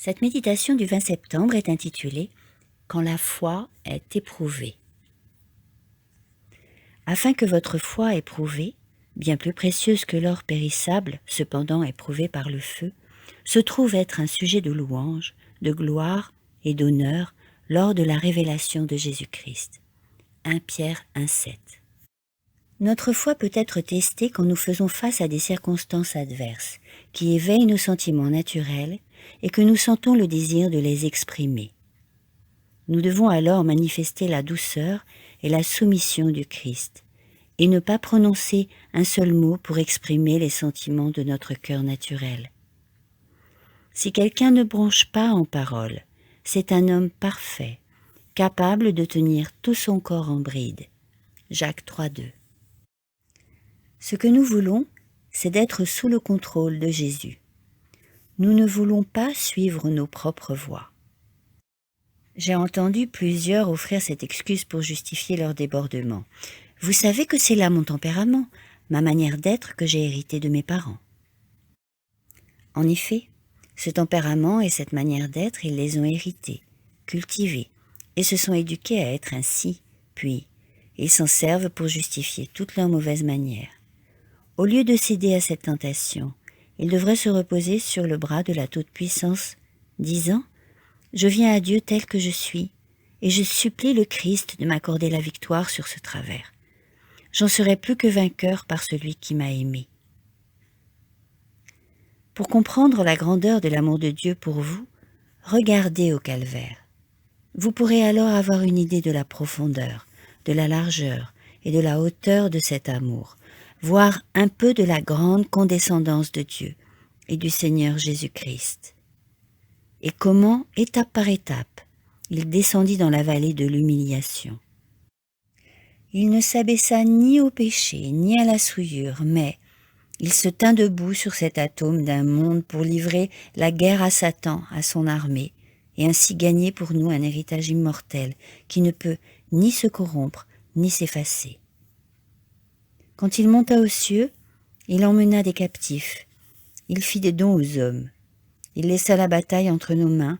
Cette méditation du 20 septembre est intitulée « Quand la foi est éprouvée ». Afin que votre foi éprouvée, bien plus précieuse que l'or périssable, cependant éprouvée par le feu, se trouve être un sujet de louange, de gloire et d'honneur lors de la révélation de Jésus-Christ. 1 Pierre 1,7. Notre foi peut être testée quand nous faisons face à des circonstances adverses, qui éveillent nos sentiments naturels et que nous sentons le désir de les exprimer. Nous devons alors manifester la douceur et la soumission du Christ, et ne pas prononcer un seul mot pour exprimer les sentiments de notre cœur naturel. Si quelqu'un ne bronche pas en parole, c'est un homme parfait, capable de tenir tout son corps en bride. Jacques 3,2. Ce que nous voulons, c'est d'être sous le contrôle de Jésus. Nous ne voulons pas suivre nos propres voies. J'ai entendu plusieurs offrir cette excuse pour justifier leur débordement. Vous savez que c'est là mon tempérament, ma manière d'être que j'ai hérité de mes parents. En effet, ce tempérament et cette manière d'être, ils les ont hérités, cultivés, et se sont éduqués à être ainsi, puis ils s'en servent pour justifier toutes leurs mauvaises manières. Au lieu de céder à cette tentation, ils devraient se reposer sur le bras de la Toute-Puissance, disant « Je viens à Dieu tel que je suis, et je supplie le Christ de m'accorder la victoire sur ce travers. J'en serai plus que vainqueur par celui qui m'a aimé. » Pour comprendre la grandeur de l'amour de Dieu pour vous, regardez au calvaire. Vous pourrez alors avoir une idée de la profondeur, de la largeur et de la hauteur de cet amour, voir un peu de la grande condescendance de Dieu et du Seigneur Jésus-Christ. Et comment, étape par étape, il descendit dans la vallée de l'humiliation. Il ne s'abaissa ni au péché, ni à la souillure, mais il se tint debout sur cet atome d'un monde pour livrer la guerre à Satan, à son armée, et ainsi gagner pour nous un héritage immortel qui ne peut ni se corrompre, ni s'effacer. Quand il monta aux cieux, il emmena des captifs, il fit des dons aux hommes, il laissa la bataille entre nos mains,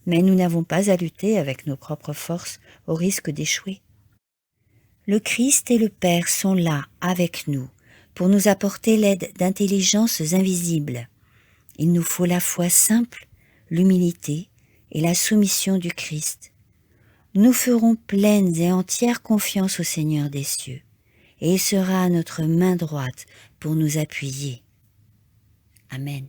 mais nous n'avons pas à lutter avec nos propres forces au risque d'échouer. Le Christ et le Père sont là, avec nous, pour nous apporter l'aide d'intelligences invisibles. Il nous faut la foi simple, l'humilité et la soumission du Christ. Nous ferons pleine et entière confiance au Seigneur des cieux, et il sera à notre main droite pour nous appuyer. Amen.